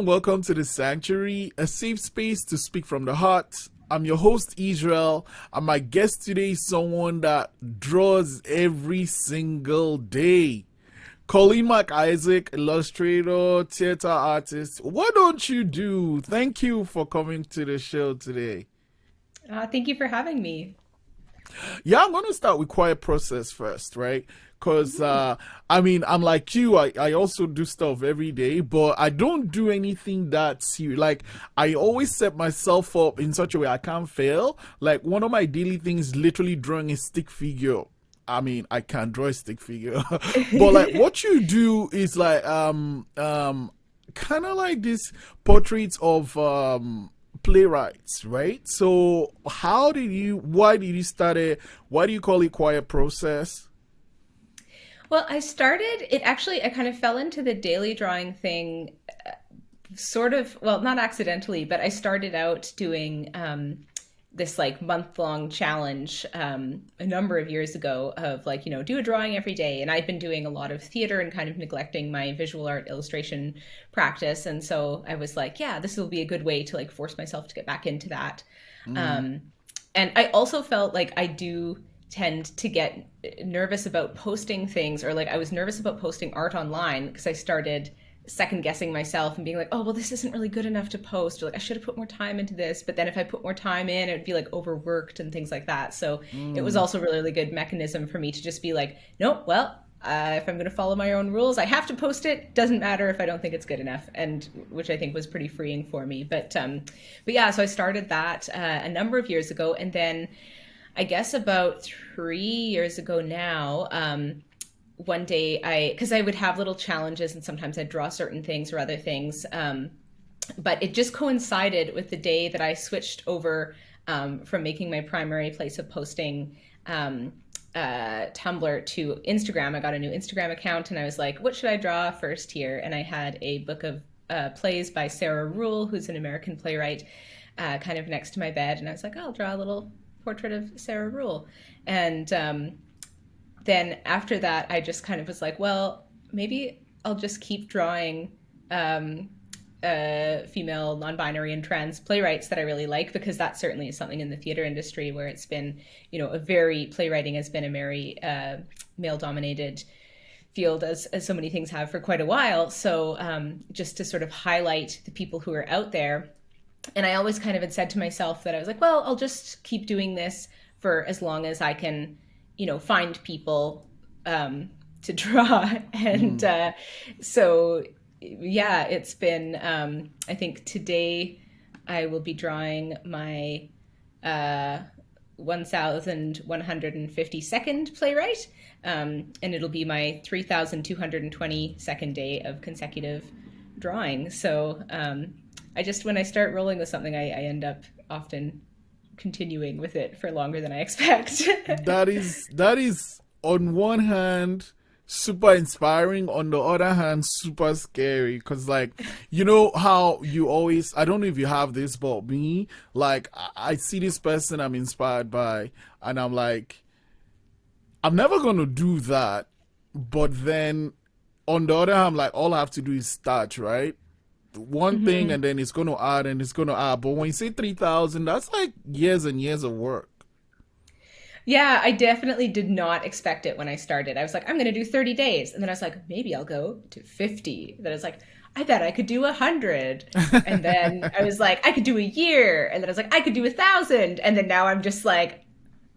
and welcome to the Sanctuary, a safe space to speak from the heart. I'm your host, Israel, and my guest today is someone that draws every single day. Colleen MacIsaac, illustrator, theater artist. What don't you do? Thank you for coming to the show today. Thank you for having me. Yeah, I'm going to start with quiet process first, right? Because, I'm like you, I also do stuff every day, but I don't do anything that serious. Like, I always set myself up in such a way I can't fail. Like, one of my daily things is literally drawing a stick figure. I can't draw a stick figure, but like what you do is like, kind of like this portraits of, playwrights, right? So why did you start it? Why do you call it quiet process? Well, I kind of fell into the daily drawing thing not accidentally, but I started out doing this like month-long challenge a number of years ago of like, do a drawing every day. And I've been doing a lot of theater and kind of neglecting my visual art illustration practice. And so I was like, yeah, this will be a good way to like force myself to get back into that. And I also felt like I do tend to get nervous about posting things, or like I was nervous about posting art online because I started second guessing myself and being like, oh, well, this isn't really good enough to post, or like I should have put more time into this. But then if I put more time in, it would be like overworked and things like that. So it was also a really good mechanism for me to just be like, nope, well, if I'm going to follow my own rules, I have to post it. Doesn't matter if I don't think it's good enough, and which I think was pretty freeing for me. But yeah, so I started that a number of years ago, and then I guess about 3 years ago now, one day because I would have little challenges and sometimes I'd draw certain things or other things. But it just coincided with the day that I switched over from making my primary place of posting Tumblr to Instagram. I got a new Instagram account and I was like, what should I draw first here? And I had a book of plays by Sarah Ruhl, who's an American playwright, kind of next to my bed. And I was like, I'll draw a little portrait of Sarah Ruhl. And then after that, I just kind of was like, well, maybe I'll just keep drawing female, non-binary, and trans playwrights that I really like, because that certainly is something in the theater industry where it's been, playwriting has been a very male-dominated field, as so many things have for quite a while. So just to sort of highlight the people who are out there. And I always kind of had said to myself that I was like, well, I'll just keep doing this for as long as I can, find people to draw. And so, yeah, it's been, I think today I will be drawing my 1,152nd playwright. And it'll be my 3,222nd day of consecutive drawing. So when I start rolling with something, I end up often continuing with it for longer than I expect. That is on one hand super inspiring, on the other hand super scary, because like, how you always, I don't know if you have this, but me, like, I see this person I'm inspired by and I'm like, I'm never gonna do that. But then on the other hand, like, all I have to do is start, right? One thing, and then it's going to add and it's going to add. But when you say 3,000, that's like years and years of work. Yeah, I definitely did not expect it when I started. I was like, I'm going to do 30 days. And then I was like, maybe I'll go to 50. Then I was like, I bet I could do 100. And then I was like, I could do a year. And then I was like, I could do 1,000. And then now I'm just like,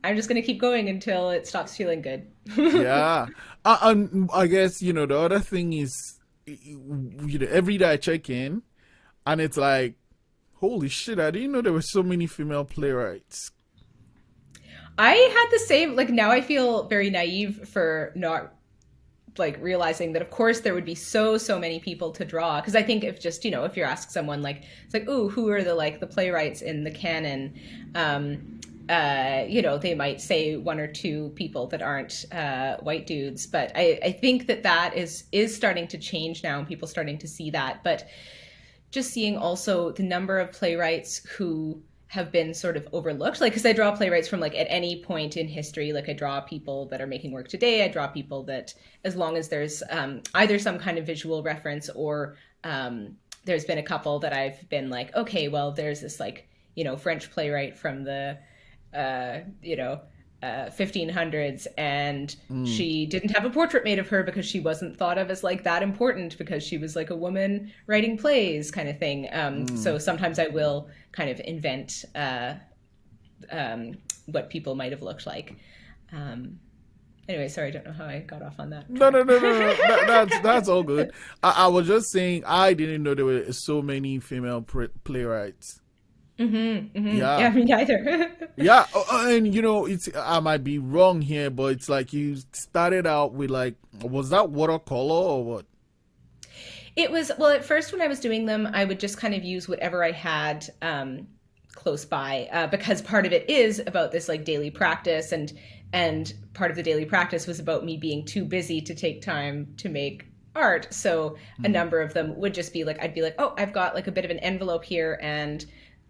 I'm just going to keep going until it stops feeling good. Yeah. And I guess, the other thing is, every day I check in and it's like, holy shit, I didn't know there were so many female playwrights. I had the same, like, now I feel very naive for not like realizing that of course there would be so many people to draw, because I think if just if you ask someone, like, it's like, ooh, who are the playwrights in the canon, they might say one or two people that aren't white dudes. But I think that is starting to change now, and people starting to see that. But just seeing also the number of playwrights who have been sort of overlooked, like, because I draw playwrights from like at any point in history. Like, I draw people that are making work today. I draw people that, as long as there's either some kind of visual reference or there's been a couple that I've been like, okay, well, there's this like, French playwright from the, 1500s, and she didn't have a portrait made of her because she wasn't thought of as like that important because she was like a woman writing plays kind of thing. So sometimes I will kind of invent what people might have looked like. Anyway, sorry, I don't know how I got off on that. No. That's all good. I was just saying I didn't know there were so many female playwrights. Yeah, me neither. Yeah, and I might be wrong here, but it's like you started out with like, was that watercolor or what? It was, well, at first when I was doing them, I would just kind of use whatever I had close by, because part of it is about this like daily practice, and part of the daily practice was about me being too busy to take time to make art. So a number of them would just be like, I'd be like, oh, I've got like a bit of an envelope here and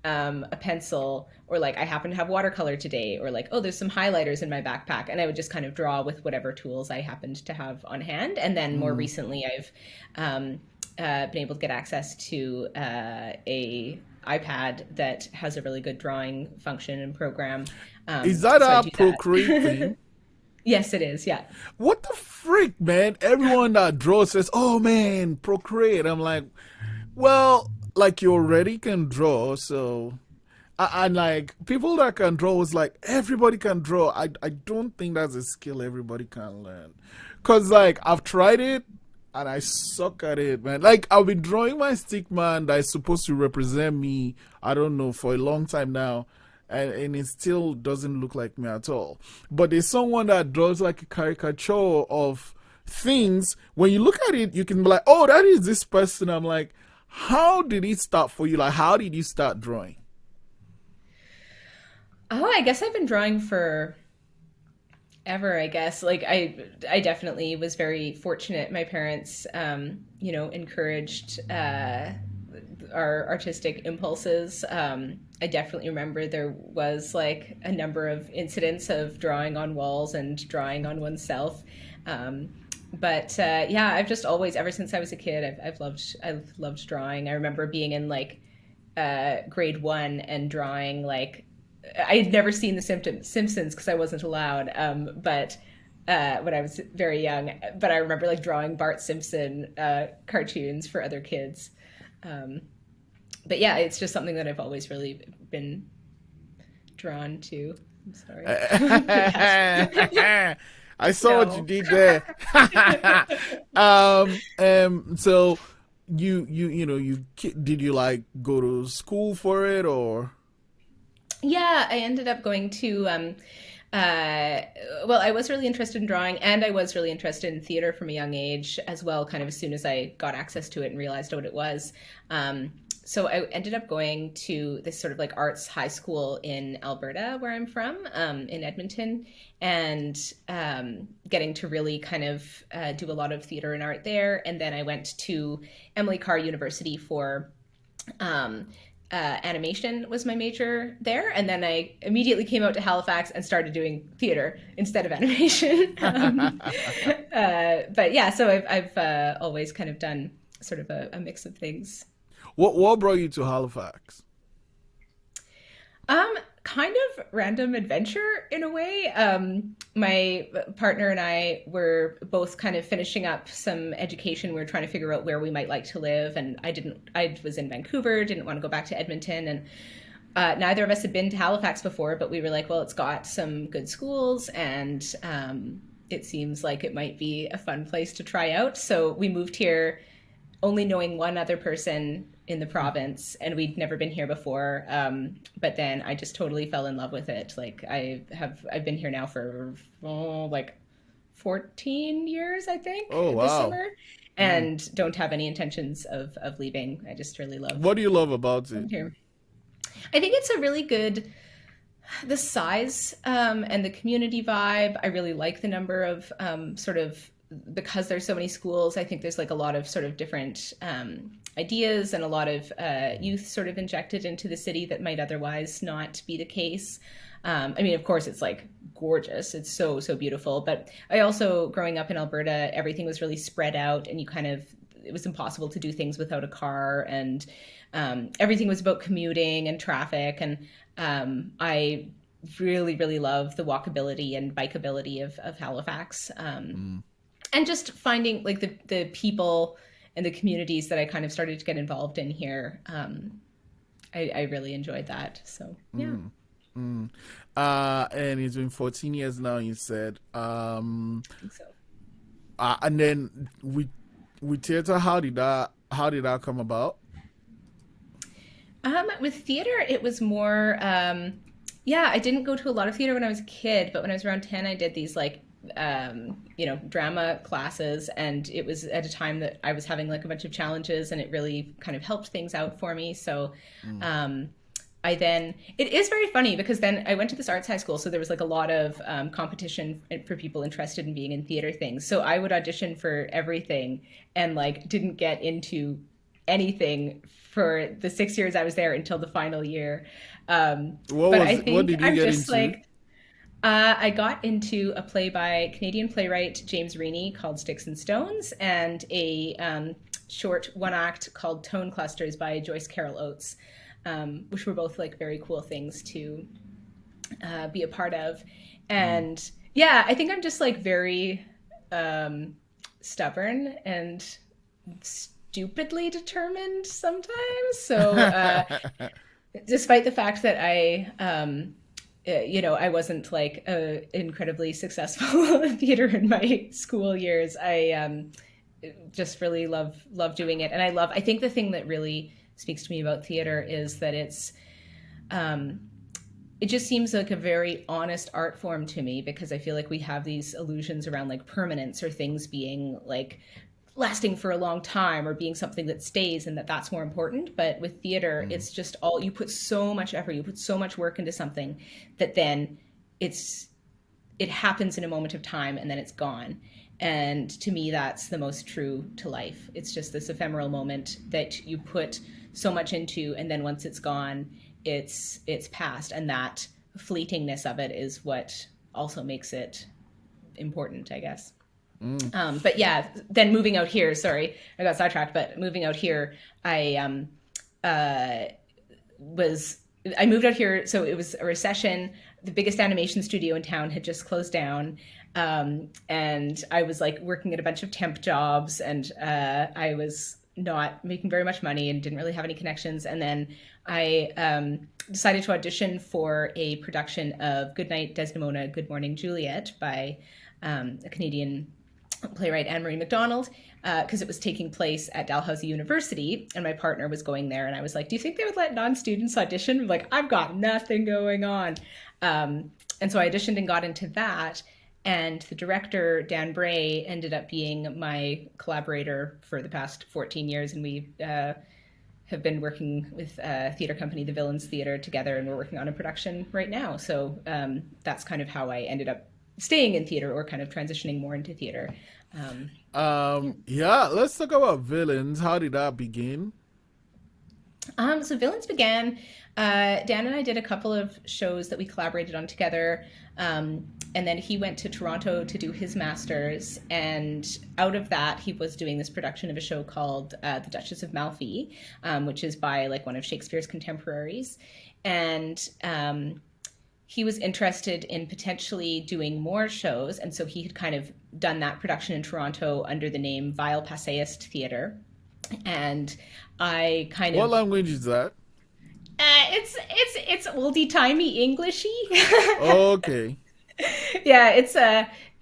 a pencil, or like I happen to have watercolor today, or like, oh, there's some highlighters in my backpack, and I would just kind of draw with whatever tools I happened to have on hand. And then more recently, I've been able to get access to a iPad that has a really good drawing function and program. Is that a Procreate thing? Yes, it is. Yeah. What the freak, man? Everyone that draws says, "Oh man, Procreate." I'm like, well, like you already can draw, so and like people that can draw is like everybody can draw. I don't think that's a skill everybody can learn, cause like I've tried it and I suck at it, man. Like I've been drawing my stick man that is supposed to represent me, I don't know, for a long time now, and it still doesn't look like me at all. But there's someone that draws like a caricature of things. When you look at it, you can be like, oh, that is this person. I'm like, how did it start for you? Like, how did you start drawing? Oh, I guess I've been drawing for ever, I guess. Like I definitely was very fortunate. My parents, encouraged our artistic impulses. I definitely remember there was like a number of incidents of drawing on walls and drawing on oneself. But I've just always, ever since I was a kid, I've loved drawing. I remember being in like grade 1 and drawing like, I had never seen the Simpsons because I wasn't allowed. But when I was very young, but I remember like drawing Bart Simpson cartoons for other kids. But yeah, it's just something that I've always really been drawn to. I'm sorry. I saw what you did there. So you did you like go to school for it, or? Yeah, I ended up going to, I was really interested in drawing, and I was really interested in theater from a young age as well, kind of as soon as I got access to it and realized what it was. So I ended up going to this sort of like arts high school in Alberta, where I'm from, in Edmonton, and getting to really kind of do a lot of theater and art there. And then I went to Emily Carr University for animation was my major there, and then I immediately came out to Halifax and started doing theater instead of animation. But yeah, so I've always kind of done sort of a mix of things. What brought you to Halifax? Kind of random adventure in a way. My partner and I were both kind of finishing up some education. We were trying to figure out where we might like to live, and I was in Vancouver, didn't want to go back to Edmonton, and neither of us had been to Halifax before, but we were like, well, it's got some good schools, and it seems like it might be a fun place to try out. So we moved here only knowing one other person in the province, and we'd never been here before. But then I just totally fell in love with it. Like I've been here now for like 14 years, I think. Oh, wow. This summer, and don't have any intentions of leaving. I just really love. What do you love about it? Here. I think it's a really good, the size and the community vibe. I really like the number of sort of, because there's so many schools, I think there's like a lot of sort of different ideas and a lot of youth sort of injected into the city that might otherwise not be the case. I mean, of course, it's like gorgeous. It's so beautiful. But I also, growing up in Alberta, everything was really spread out, and you kind of, it was impossible to do things without a car, and everything was about commuting and traffic. And I really, really love the walkability and bikeability of Halifax. And just finding like the people and the communities that I kind of started to get involved in here. I really enjoyed that. So, yeah. And it's been 14 years now, you said. I think so. And then with theater, how did that come about? With theater, it was more, I didn't go to a lot of theater when I was a kid, but when I was around 10, I did these like, drama classes, and it was at a time that I was having like a bunch of challenges, and it really kind of helped things out for me. So, it is very funny because then I went to this arts high school, so there was like a lot of competition for people interested in being in theater things. So I would audition for everything and like didn't get into anything for the 6 years I was there until the final year. What did you get into? I got into a play by Canadian playwright James Reaney called Sticks and Stones, and a short one-act called Tone Clusters by Joyce Carol Oates, which were both like very cool things to be a part of. And I think I'm just like very stubborn and stupidly determined sometimes. So despite the fact that I wasn't like incredibly successful theater in my school years, I just really love doing it. And I think the thing that really speaks to me about theater is that it just seems like a very honest art form to me, because I feel like we have these illusions around like permanence or things being like lasting for a long time or being something that stays, and that's more important. But with theater, it's just you put so much effort, you put so much work into something that then it happens in a moment of time and then it's gone. And to me, that's the most true to life. It's just this ephemeral moment that you put so much into, and then once it's gone, it's past. And that fleetingness of it is what also makes it important, I guess. But yeah, then moving out here, sorry, I got sidetracked, but moving out here, I moved out here. So it was a recession. The biggest animation studio in town had just closed down. And I was like working at a bunch of temp jobs, and I was not making very much money and didn't really have any connections. And then I decided to audition for a production of Goodnight Desdemona, Good Morning Juliet by a Canadian playwright, Anne-Marie MacDonald, because it was taking place at Dalhousie University, and my partner was going there. And I was like, do you think they would let non-students audition? I'm like, I've got nothing going on. And so I auditioned and got into that. And the director, Dan Bray, ended up being my collaborator for the past 14 years. And we have been working with a theater company, the Villains Theater, together, and we're working on a production right now. So that's kind of how I ended up staying in theater, or kind of transitioning more into theater. Let's talk about Villains. How did that begin? So Villains began, Dan and I did a couple of shows that we collaborated on together. And then he went to Toronto to do his master's. And out of that, he was doing this production of a show called The Duchess of Malfi, which is by like one of Shakespeare's contemporaries. And he was interested in potentially doing more shows. And so he had kind of done that production in Toronto under the name Vile Passayist Theatre. And I kind of... What language is that? It's oldie-timey Englishy. Okay. Yeah,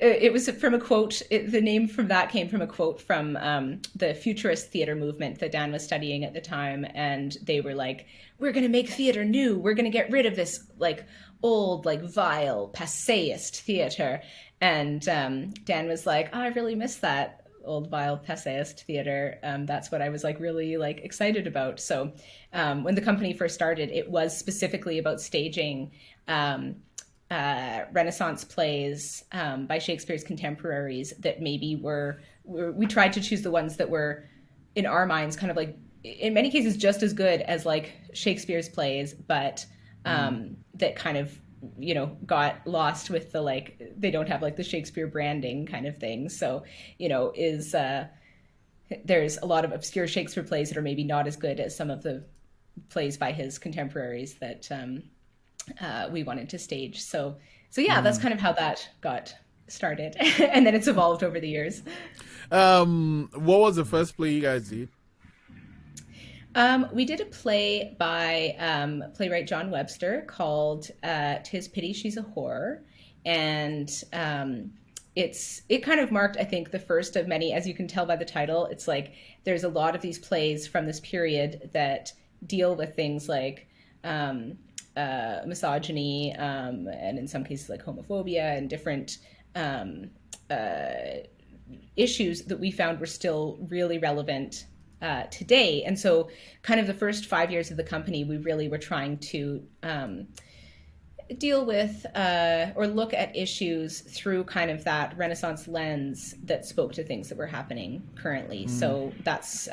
it was from a quote. The name from that came from a quote from the futurist theater movement that Dan was studying at the time. And they were like, we're going to make theater new. We're going to get rid of this like old, like vile, passayist theater. And Dan was like, oh, I really miss that old, vile, passayist theater. That's what I was like really like excited about. So when the company first started, it was specifically about staging Renaissance plays by Shakespeare's contemporaries that maybe we tried to choose the ones that were in our minds kind of like in many cases just as good as like Shakespeare's plays, but that kind of, you know, got lost with the like they don't have like the Shakespeare branding kind of thing. So, you know, there's a lot of obscure Shakespeare plays that are maybe not as good as some of the plays by his contemporaries that we wanted to stage. So yeah, that's kind of how that got started, and then it's evolved over the years. What was the first play you guys did? We did a play by playwright John Webster called "'Tis Pity She's a Whore," and it kind of marked, I think, the first of many. As you can tell by the title, it's like there's a lot of these plays from this period that deal with things like misogyny, and in some cases like homophobia and different issues that we found were still really relevant today. And so kind of the first 5 years of the company, we really were trying to deal with or look at issues through kind of that Renaissance lens that spoke to things that were happening currently. So that's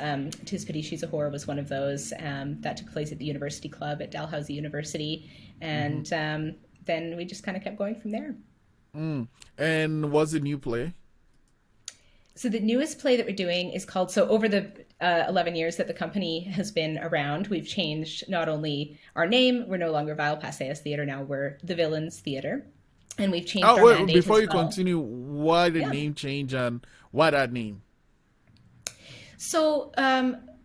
"'Tis Pity She's a Whore" was one of those that took place at the University Club at Dalhousie University. And then we just kind of kept going from there. And what's the new play? So the newest play that we're doing is called, so over the 11 years that the company has been around, we've changed not only our name, we're no longer Vile Passeas Theatre, now we're the Villains Theatre. And we've changed our mandate before as you well. continue, why the name change and why that name? So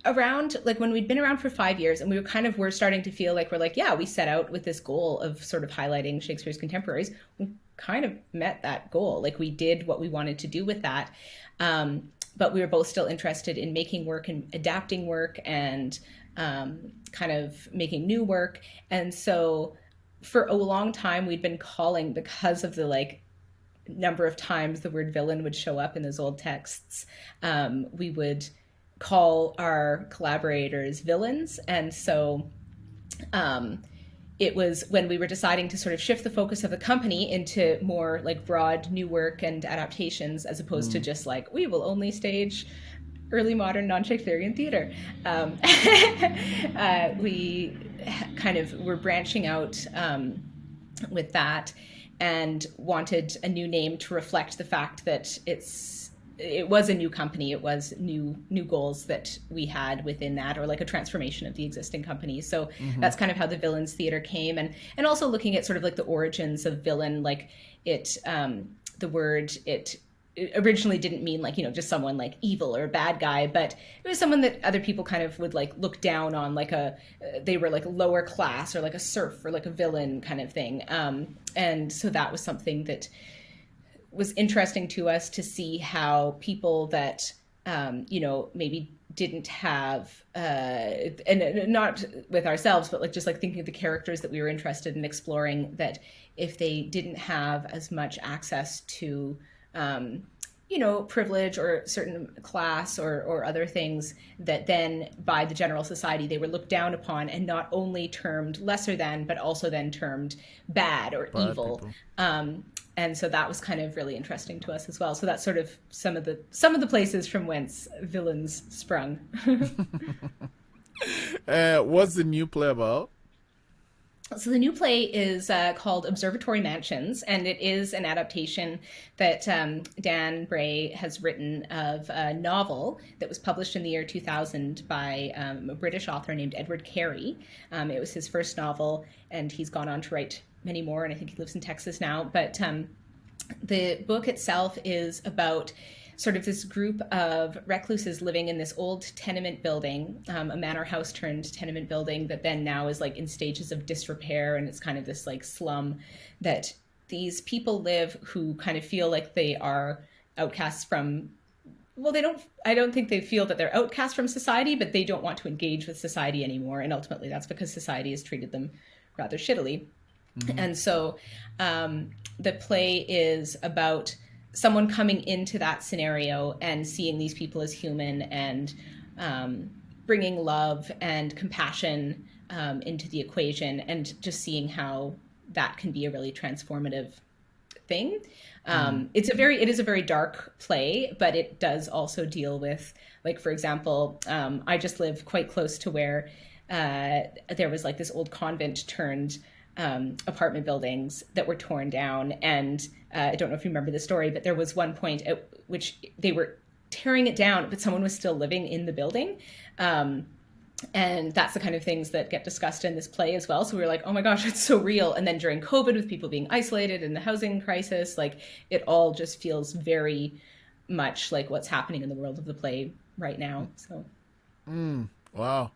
around, like when we'd been around for 5 years and we're starting to feel like we set out with this goal of sort of highlighting Shakespeare's contemporaries. We kind of met that goal. Like we did what we wanted to do with that. But we were both still interested in making work and adapting work and kind of making new work. And so for a long time, we'd been calling, because of the like number of times the word villain would show up in those old texts, we would call our collaborators villains. And so it was when we were deciding to sort of shift the focus of the company into more like broad new work and adaptations, as opposed to just like, we will only stage early modern non-Shakespearean theater. We kind of were branching out with that and wanted a new name to reflect the fact that it was a new company. It was new goals that we had within that, or like a transformation of the existing company. So that's kind of how the Villains Theatre came, and also looking at sort of like the origins of villain. Like the word it originally didn't mean like, just someone like evil or a bad guy, but it was someone that other people kind of would like look down on, like they were like lower class or like a serf or like a villain kind of thing. And so that was something that was interesting to us, to see how people that, maybe didn't have, and not with ourselves, but like just like thinking of the characters that we were interested in exploring, that if they didn't have as much access to, privilege or certain class or other things, that then by the general society they were looked down upon and not only termed lesser than, but also then termed bad or evil. And so that was kind of really interesting to us as well. So that's sort of some of the places from whence Villains sprung. What's the new play about? So the new play is called Observatory Mansions, and it is an adaptation that Dan Bray has written of a novel that was published in the year 2000 by a British author named Edward Carey. It was his first novel, and he's gone on to write many more, and I think he lives in Texas now. But the book itself is about sort of this group of recluses living in this old tenement building, a manor house turned tenement building that then now is like in stages of disrepair, and it's kind of this like slum that these people live, who kind of feel like they are outcasts from, well, I don't think they feel that they're outcasts from society, but they don't want to engage with society anymore, and ultimately that's because society has treated them rather shittily. And so the play is about someone coming into that scenario and seeing these people as human, and bringing love and compassion into the equation, and just seeing how that can be a really transformative thing. It is a very dark play, but it does also deal with, like, for example, I just live quite close to where there was like this old convent turned apartment buildings that were torn down. And I don't know if you remember the story, but there was one point at which they were tearing it down, but someone was still living in the building. And that's the kind of things that get discussed in this play as well. So we were like, oh my gosh, it's so real. And then during COVID, with people being isolated and the housing crisis, like it all just feels very much like what's happening in the world of the play right now. So Wow.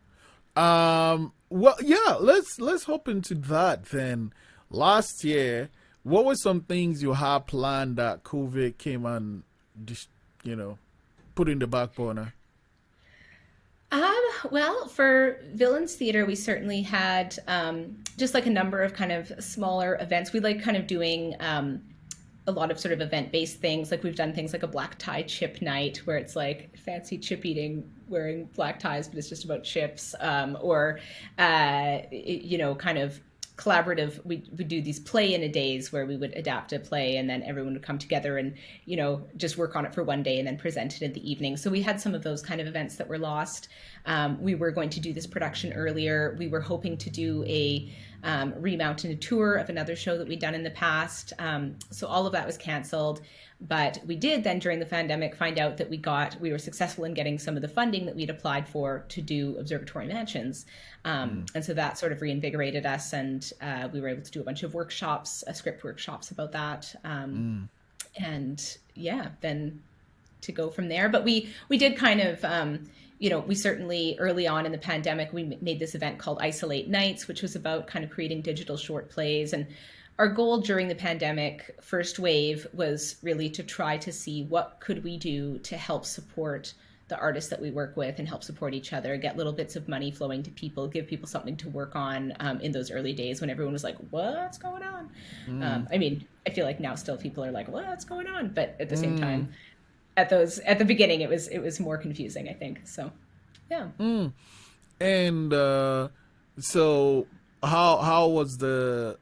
Well, yeah, let's hop into that then. Last year, what were some things you had planned that COVID came and just, put in the back burner? Well, for Villains Theatre, we certainly had just like a number of kind of smaller events. We like kind of doing a lot of sort of event-based things. Like we've done things like a black tie chip night where it's like fancy chip eating, wearing black ties, but it's just about chips. Or kind of collaborative, we do these play-in-a-days where we would adapt a play and then everyone would come together and, just work on it for one day and then present it in the evening. So we had some of those kind of events that were lost. We were going to do this production earlier. We were hoping to do a remount and a tour of another show that we'd done in the past. So all of that was canceled. But we did then during the pandemic find out that we were successful in getting some of the funding that we'd applied for to do Observatory Mansions. And so that sort of reinvigorated us, and we were able to do a bunch of workshops, script workshops about that. And yeah, then to go from there. But we did kind of, we certainly early on in the pandemic, we made this event called Isolate Nights, which was about kind of creating digital short plays. And our goal during the pandemic first wave was really to try to see what could we do to help support the artists that we work with and help support each other, get little bits of money flowing to people, give people something to work on in those early days when everyone was like, what's going on? I feel like now still people are like, what's going on? But at the same time, at the beginning, it was more confusing, I think. So, yeah. And so how was the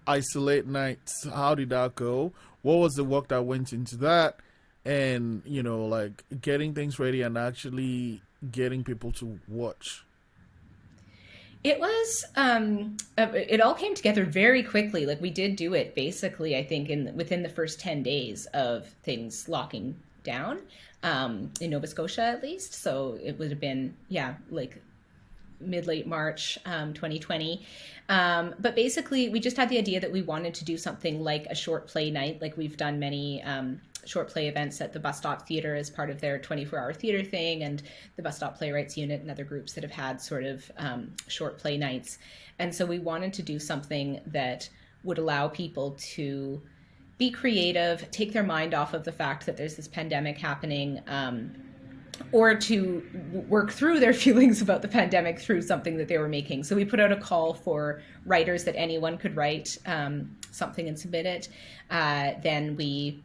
Isolate Nights? How did that go? What was the work that went into that? And, like getting things ready and actually getting people to watch. It was, it all came together very quickly. Like we did do it basically, I think, within the first 10 days of things locking down, in Nova Scotia at least. So it would have been, like mid-late March 2020. But basically we just had the idea that we wanted to do something like a short play night. Like we've done many short play events at the Bus Stop Theatre as part of their 24-hour theatre thing, and the Bus Stop Playwrights Unit and other groups that have had sort of short play nights. And so we wanted to do something that would allow people to be creative, take their mind off of the fact that there's this pandemic happening, or to work through their feelings about the pandemic through something that they were making. So we put out a call for writers that anyone could write something and submit it. Then we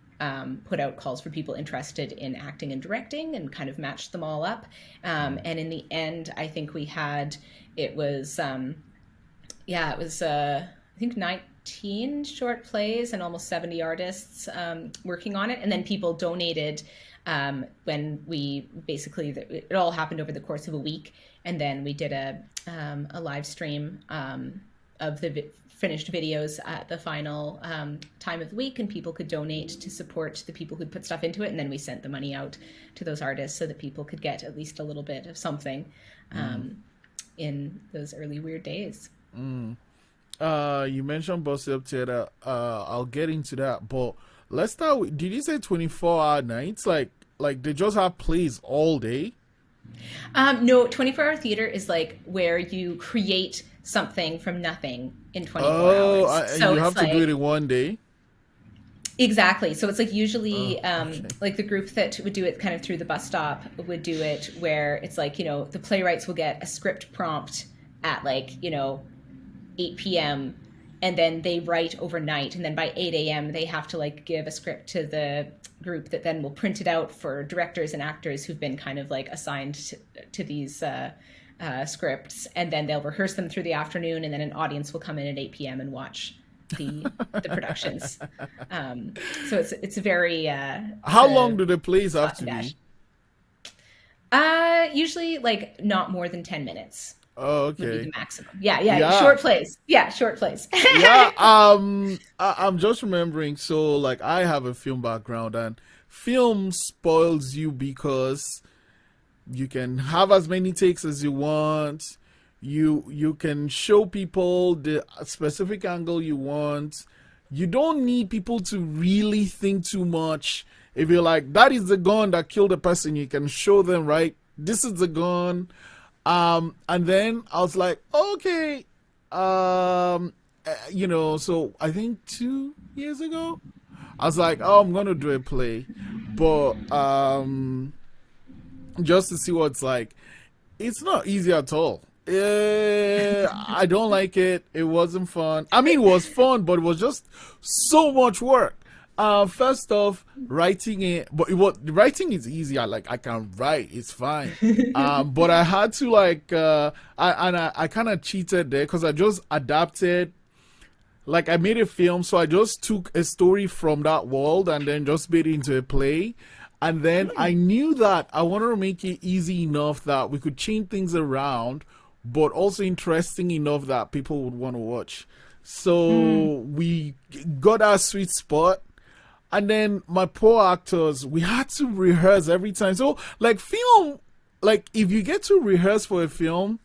put out calls for people interested in acting and directing and kind of matched them all up. And in the end, I think we had, I think 19 short plays and almost 70 artists working on it. And then people donated when we basically, it all happened over the course of a week. And then we did a live stream of the finished videos at the final time of the week, and people could donate to support the people who'd put stuff into it. And then we sent the money out to those artists so that people could get at least a little bit of something in those early weird days. You mentioned Bus Stop Theatre. I'll get into that, but let's start with, did you say 24-hour nights? Like they just have plays all day? No, 24-hour theater is like where you create something from nothing in 24 hours. So you have to do it in one day? Exactly. So it's like usually like the group that would do it kind of through the bus stop would do it where it's like, the playwrights will get a script prompt at 8 p.m. and then they write overnight, and then by 8 a.m. they have to give a script to the group that then will print it out for directors and actors who've been kind of assigned to these scripts, and then they'll rehearse them through the afternoon, and then an audience will come in at 8 p.m. and watch the productions. So it's a very how long do the plays have to be? Usually not more than 10 minutes. Oh, okay. Would be the maximum. Yeah. Short plays. Yeah, short plays. I'm just remembering. So, I have a film background, and film spoils you because you can have as many takes as you want. You can show people the specific angle you want. You don't need people to really think too much. If you're like, that is the gun that killed the person, you can show them, right? This is the gun. And then I was like, okay, so I think 2 years ago, I was like, oh, I'm gonna do a play, but just to see what it's like. It's not easy at all. I don't like it. It wasn't fun. I mean, it was fun, but it was just so much work. First off, writing it, but writing is easy. I can write, it's fine. But I had to I kind of cheated there because I just adapted. Like, I made a film, so I just took a story from that world and then just made it into a play. And then I knew that I wanted to make it easy enough that we could change things around, but also interesting enough that people would want to watch. So we got our sweet spot. And then my poor actors, we had to rehearse every time. So, like, film, like, if you get to rehearse for a film,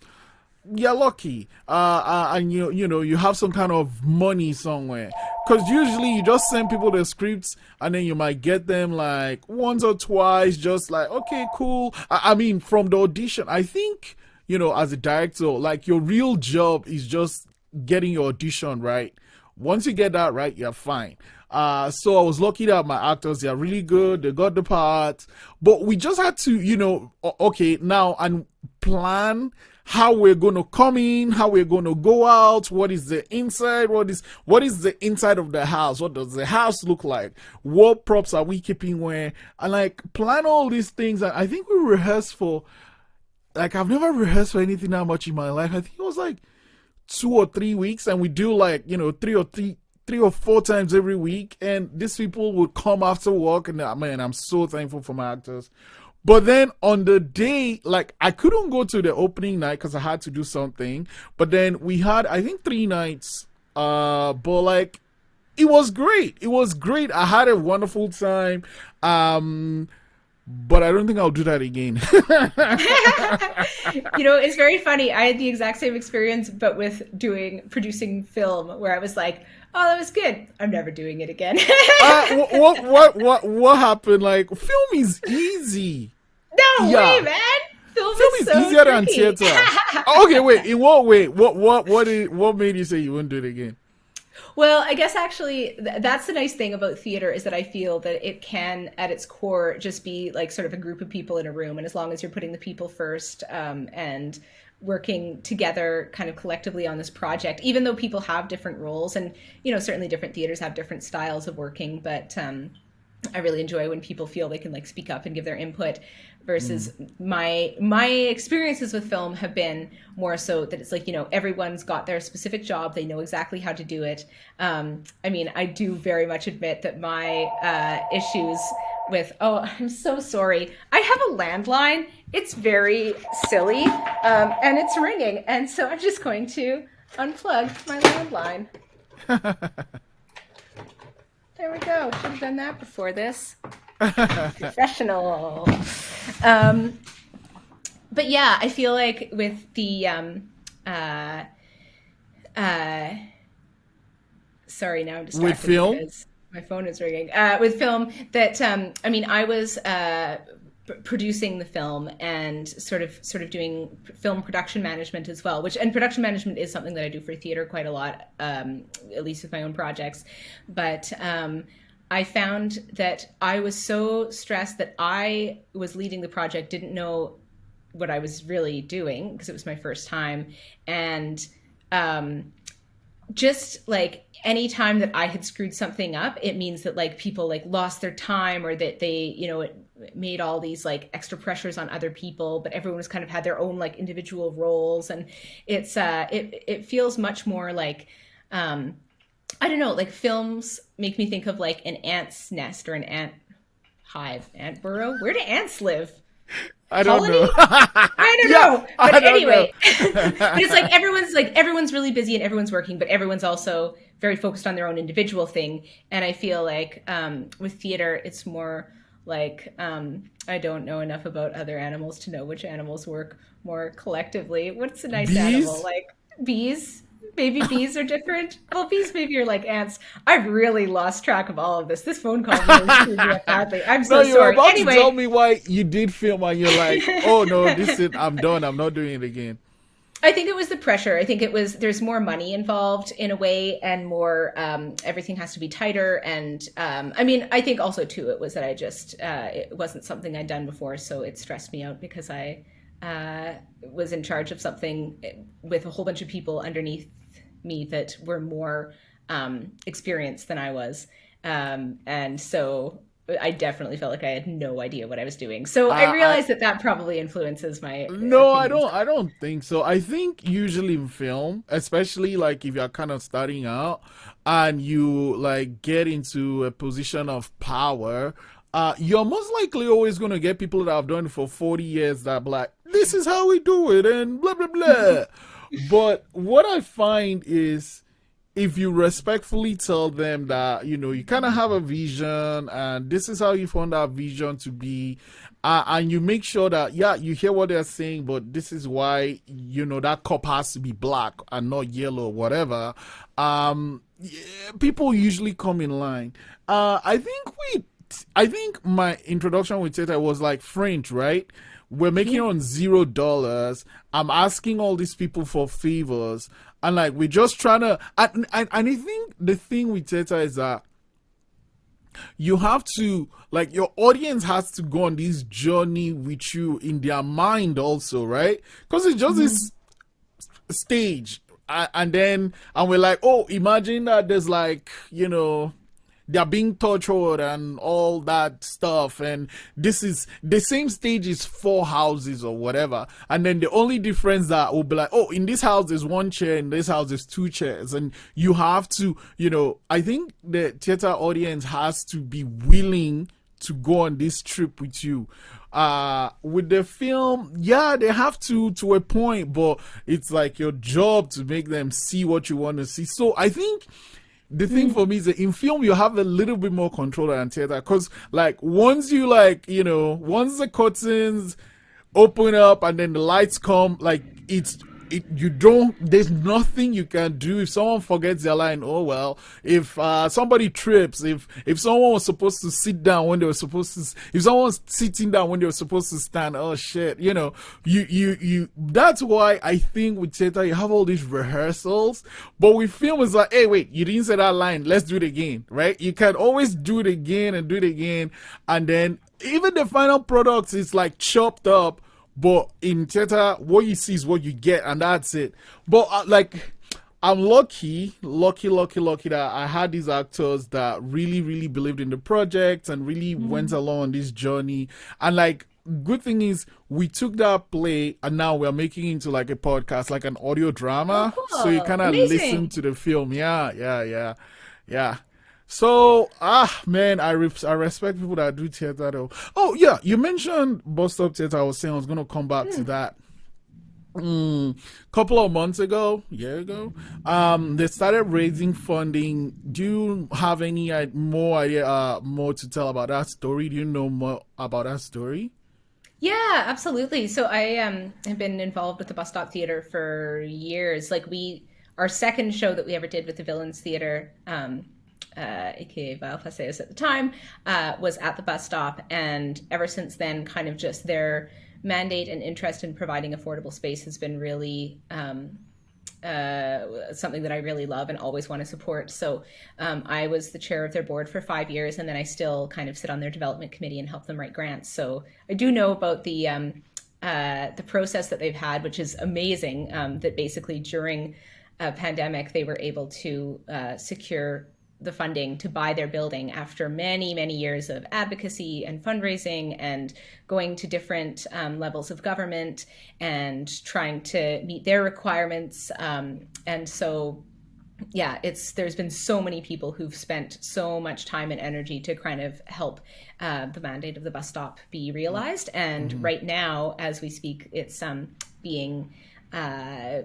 you're lucky. And you have some kind of money somewhere. Because usually you just send people the scripts and then you might get them like once or twice, just like, okay, cool. I mean, from the audition, I think, as a director, like, your real job is just getting your audition right. Once you get that right, you're fine. So I was lucky that my actors, they're really good. They got the part. But we just had to, okay, now and plan how we're going to come in, how we're going to go out, what is the inside, what is the inside of the house, what does the house look like, what props are we keeping where, and like plan all these things. And I think we rehearsed for, like, I've never rehearsed for anything that much in my life. I think it was like 2 or 3 weeks, and we do like, 3 or 4 times every week, and these people would come after work, and man, I'm so thankful for my actors. But then on the day, like, I couldn't go to the opening night because I had to do something. But then we had, I think, 3 nights. But like, it was great. It was great. I had a wonderful time. But I don't think I'll do that again. It's very funny. I had the exact same experience, but with producing film, where I was like, oh, that was good. I'm never doing it again. What happened? Like, film is easy. No way, man. Film is so easier tricky. than theater. Okay, wait. In what way? What made you say you wouldn't do it again? Well, I guess actually that's the nice thing about theater, is that I feel that it can, at its core, just be like sort of a group of people in a room. And as long as you're putting the people first and working together kind of collectively on this project, even though people have different roles, and, certainly different theaters have different styles of working, but I really enjoy when people feel they can like speak up and give their input, versus my experiences with film have been more so that it's like, everyone's got their specific job. They know exactly how to do it. I mean, I do very much admit that my issues with, I'm so sorry. I have a landline. It's very silly, and it's ringing. And so I'm just going to unplug my landline. There we go. Should have done that before this. Professional. But yeah, I feel like with the sorry, now I'm distracted with film, because my phone is ringing. With film, that I mean, I was producing the film and sort of doing film production management as well, and production management is something that I do for theater quite a lot, at least with my own projects. But I found that I was so stressed that I was leading the project, didn't know what I was really doing because it was my first time. And just like any time that I had screwed something up, it means that like people like lost their time, or that they, it made all these like extra pressures on other people, but everyone was kind of had their own like individual roles. And it's it feels much more like I don't know, like films make me think of like an ant's nest or an ant hive, ant burrow. Where do ants live? I don't know. I don't know. But anyway, but it's like everyone's really busy and everyone's working, but everyone's also very focused on their own individual thing. And I feel like with theater, it's more Like, I don't know enough about other animals to know which animals work more collectively. What's a nice animal? Bees? Like bees? Maybe bees are different. Well, bees maybe are like ants. I've really lost track of all of this. This phone call really screwed me up badly. I'm No, so you were sorry. about to Anyway, tell me why you did film and you're like, oh no, this is, I'm done. I'm not doing it again. I think it was the pressure. I think it was, there's more money involved in a way, and more, everything has to be tighter. And I mean, I think also too, it was that I just, it wasn't something I'd done before. So it stressed me out because I was in charge of something with a whole bunch of people underneath me that were more experienced than I was. And so I definitely felt like I had no idea what I was doing. So I realized that probably influences my No, opinions. I don't think so. I think usually in film, especially like if you're kind of starting out and you like get into a position of power, you're most likely always going to get people that have done it for 40 years that are like, this is how we do it and blah, blah, blah. But what I find is, if you respectfully tell them that, you know, you kind of have a vision and this is how you want that vision to be, and you make sure that, yeah, you hear what they're saying, but this is why, you know, that cup has to be black and not yellow or whatever, yeah, people usually come in line. I think my introduction with theater was like French, right? We're making on $0. I'm asking all these people for favors, and like we're just trying to. And I think the thing with theater is that you have to, like, your audience has to go on this journey with you in their mind also, right? Because it's just this stage, and we're like, oh, imagine that there's like, you know, they're being tortured and all that stuff, and this is the same stage is 4 houses or whatever, and then the only difference that will be like, oh, in this house there's 1 chair, in this house there's 2 chairs, and you have to, you know, I think the theater audience has to be willing to go on this trip with you. With the film, yeah, they have to a point, but it's like your job to make them see what you want to see. So I think the thing for me is that in film you have a little bit more control than theater, because like once you, like, you know, once the curtains open up and then the lights come, like you don't, there's nothing you can do. If someone forgets their line, oh well. If somebody trips, if someone was supposed to sit down when they were supposed to, if someone's sitting down when they were supposed to stand, oh shit, you know, you that's why I think with theater you have all these rehearsals, but with film it's like, hey, wait, you didn't say that line, let's do it again, right? You can always do it again and do it again, and then even the final product is like chopped up. But in theater, what you see is what you get, and that's it. But like, I'm lucky that I had these actors that really, really believed in the project and really went along on this journey. And like, good thing is, we took that play and now we're making it into like a podcast, like an audio drama. Oh, So you cool. kind of Amazing. listen to the film. Yeah. So, man, I respect people that do theater though. Oh, yeah, you mentioned Bus Stop Theater. I was saying I was going to come back to that. Couple of months ago, year ago, they started raising funding. Do you have any more idea, more to tell about that story? Do you know more about that story? Yeah, absolutely. So I have been involved with the Bus Stop Theater for years. Like our second show that we ever did with the Villains Theater, aka Vile Paseos at the time, was at the bus stop. And ever since then, kind of just their mandate and interest in providing affordable space has been really something that I really love and always want to support. So I was the chair of their board for 5 years, and then I still kind of sit on their development committee and help them write grants. So I do know about the process that they've had, which is amazing, that basically during a pandemic, they were able to secure the funding to buy their building after many, many years of advocacy and fundraising and going to different levels of government and trying to meet their requirements. And so, yeah, there's been so many people who've spent so much time and energy to kind of help the mandate of the bus stop be realized. And right now, as we speak, it's being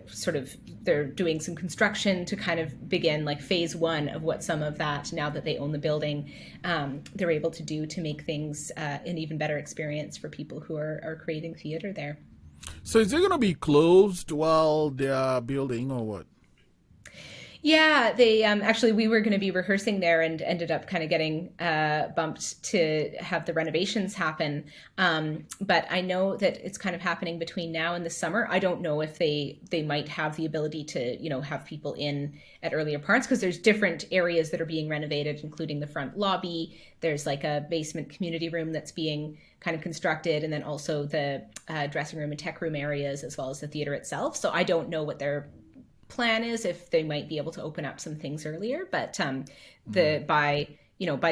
sort of they're doing some construction to kind of begin like phase one of what some of that, now that they own the building, they're able to do to make things an even better experience for people who are creating theater there. So is it going to be closed while they're building, or what? Yeah, they actually, we were going to be rehearsing there and ended up kind of getting bumped to have the renovations happen. But I know that it's kind of happening between now and the summer. I don't know if they might have the ability to, have people in at earlier parts, because there's different areas that are being renovated, including the front lobby. There's like a basement community room that's being kind of constructed, and then also the dressing room and tech room areas, as well as the theater itself. So I don't know what their plan is, if they might be able to open up some things earlier, but by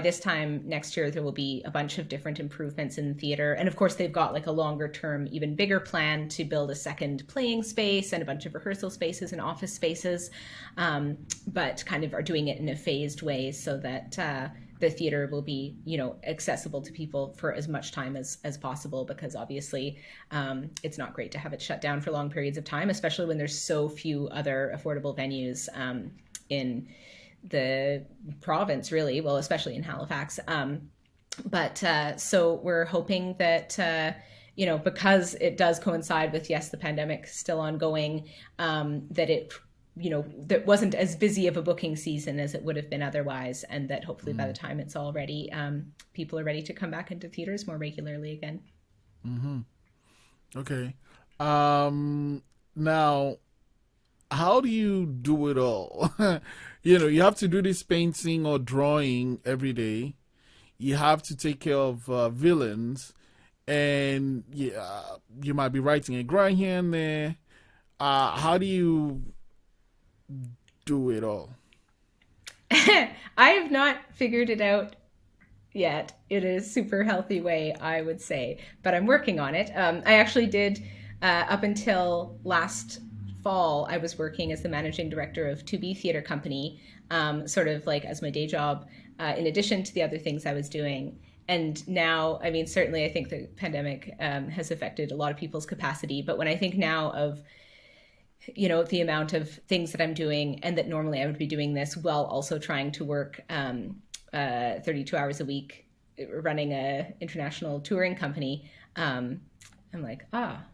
this time next year there will be a bunch of different improvements in the theater. And of course they've got like a longer term, even bigger plan to build a second playing space and a bunch of rehearsal spaces and office spaces, but kind of are doing it in a phased way so that the theater will be, accessible to people for as much time as possible, because obviously it's not great to have it shut down for long periods of time, especially when there's so few other affordable venues in the province, really, well, especially in Halifax. So we're hoping that, because it does coincide with, yes, the pandemic still ongoing, that it that wasn't as busy of a booking season as it would have been otherwise, and that hopefully by the time it's all ready, people are ready to come back into theaters more regularly again. Okay. Now, how do you do it all? You have to do this painting or drawing every day. You have to take care of villains, and you might be writing a grind here and there. How do you do it all? I have not figured it out yet in a super healthy way, I would say, but I'm working on it. I actually did, up until last fall, I was working as the managing director of 2B Theatre Company, sort of like as my day job, in addition to the other things I was doing. And now, I mean, certainly I think the pandemic has affected a lot of people's capacity, but when I think now of the amount of things that I'm doing, and that normally I would be doing this while also trying to work 32 hours a week running a international touring company, I'm like, that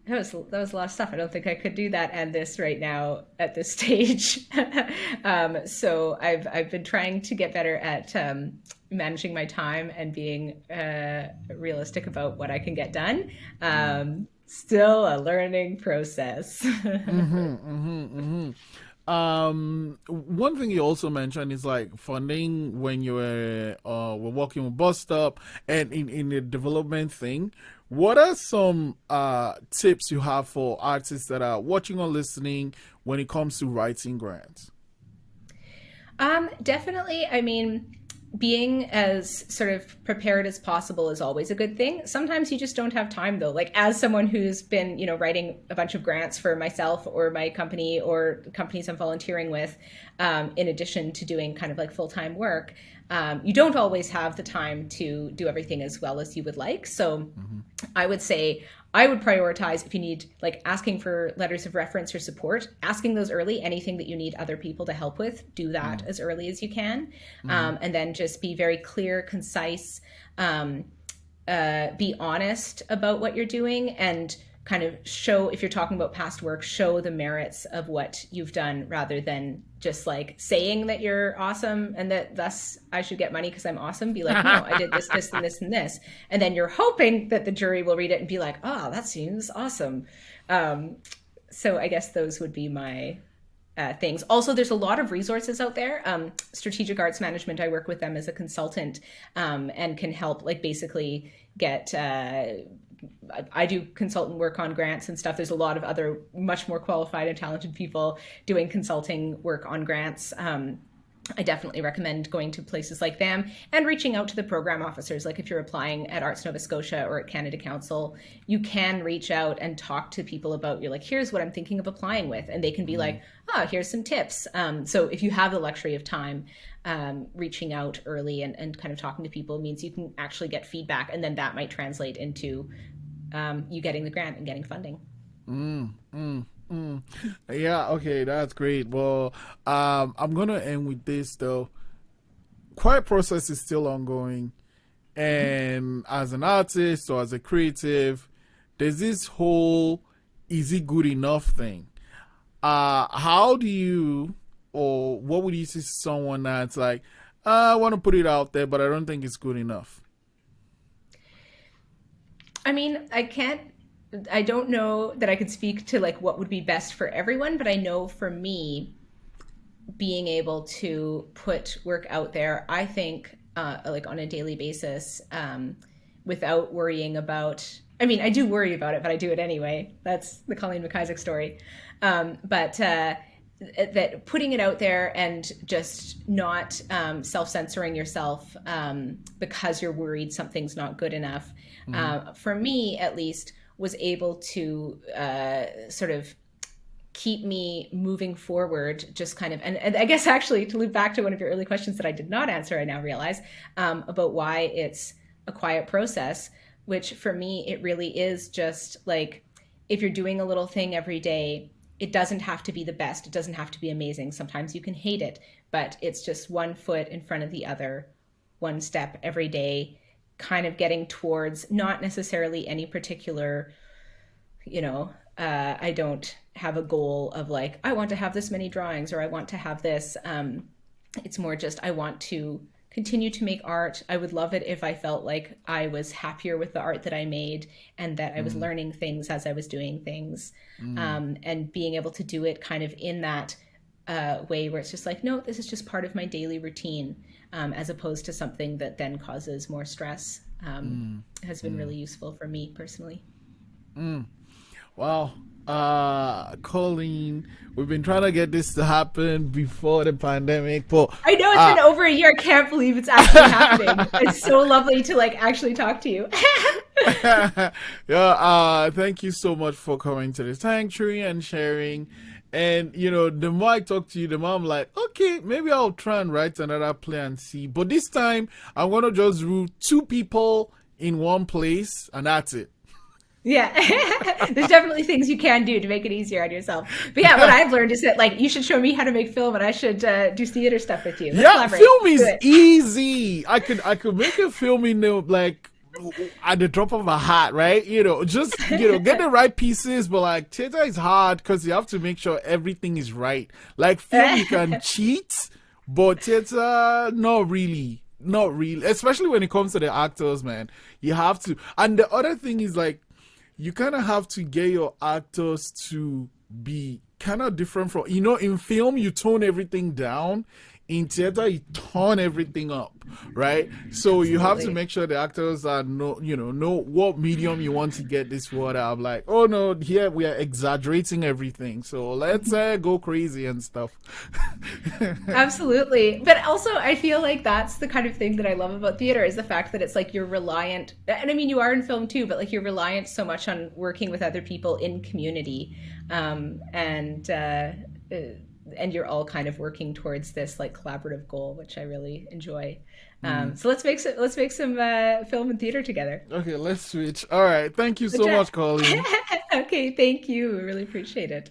was a lot of stuff. I don't think I could do that and this right now at this stage. So I've been trying to get better at managing my time and being realistic about what I can get done. Still a learning process. One thing you also mentioned is like funding when you were working with Bus Stop and in the development thing. What are some tips you have for artists that are watching or listening when it comes to writing grants? Definitely. I mean, being as sort of prepared as possible is always a good thing. Sometimes you just don't have time, though. Like, as someone who's been, writing a bunch of grants for myself or my company or companies I'm volunteering with, in addition to doing kind of like full-time work, you don't always have the time to do everything as well as you would like. So I would say I would prioritize, if you need, like, asking for letters of reference or support, asking those early. Anything that you need other people to help with, do that as early as you can. And then just be very clear, concise, be honest about what you're doing, and kind of show, if you're talking about past work, show the merits of what you've done, rather than just like saying that you're awesome and that thus I should get money because I'm awesome. Be like, no, I did this, this, and this, and this. And then you're hoping that the jury will read it and be like, oh, that seems awesome. So I guess those would be my things. Also, there's a lot of resources out there. Strategic Arts Management, I work with them as a consultant, and can help, like, basically get I do consultant work on grants and stuff. There's a lot of other much more qualified and talented people doing consulting work on grants. I definitely recommend going to places like them and reaching out to the program officers. Like, if you're applying at Arts Nova Scotia or at Canada Council, you can reach out and talk to people about, you're like, here's what I'm thinking of applying with. And they can be like, here's some tips. So if you have the luxury of time, reaching out early and kind of talking to people means you can actually get feedback. And then that might translate into you getting the grant and getting funding. Mm, mm, mm. Yeah, okay, that's great. Well, I'm gonna end with this though. Quiet process is still ongoing, and as an artist or as a creative, there's this whole is it good enough thing. How do you, or what would you say to someone that's like, I want to put it out there, but I don't think it's good enough? I mean, I don't know that I could speak to like what would be best for everyone, but I know for me, being able to put work out there, I think, like on a daily basis, without worrying about. I mean, I do worry about it, but I do it anyway. That's the Colleen MacIsaac story. But that putting it out there and just not self-censoring yourself because you're worried something's not good enough, for me at least, was able to sort of keep me moving forward, just kind of, and I guess actually to loop back to one of your early questions that I did not answer, I now realize, about why it's a quiet process, which for me, it really is just like, if you're doing a little thing every day, it doesn't have to be the best. It doesn't have to be amazing. Sometimes you can hate it, but it's just one foot in front of the other, one step every day, kind of getting towards not necessarily any particular, I don't have a goal of like, I want to have this many drawings or I want to have this. It's more just, I want to continue to make art. I would love it if I felt like I was happier with the art that I made and that I was learning things as I was doing things. And being able to do it kind of in that way where it's just like, no, this is just part of my daily routine, as opposed to something that then causes more stress, has been really useful for me personally. Wow. Colleen, we've been trying to get this to happen before the pandemic, but I know it's been over a year. I can't believe it's actually happening. It's so lovely to like actually talk to you. yeah, thank you so much for coming to the sanctuary and sharing. And the more I talk to you, the more I'm like, okay, maybe I'll try and write another play and see. But this time, I'm gonna just root two people in one place, and that's it. Yeah, there's definitely things you can do to make it easier on yourself. But yeah, what I've learned is that like you should show me how to make film, and I should do theater stuff with you. Let's collaborate. Film is easy. I could make a film like at the drop of a hat, right? Just get the right pieces. But like theater is hard because you have to make sure everything is right. Like film, you can cheat, but theater, not really. Not really, especially when it comes to the actors, man. You have to. And the other thing is like, you kind of have to get your actors to be kind of different from, in film, you tone everything down. In theater, you turn everything up, right? So you have to make sure the actors are know what medium you want to get this word out. Like, oh no, here we are exaggerating everything. So let's go crazy and stuff. Absolutely. But also I feel like that's the kind of thing that I love about theater, is the fact that it's like you're reliant, and I mean you are in film too, but like you're reliant so much on working with other people in community, and you're all kind of working towards this like collaborative goal, which I really enjoy. So let's make some film and theater together. Okay, let's switch. All right, thank you so much, Colleen. Okay, thank you. I really appreciate it.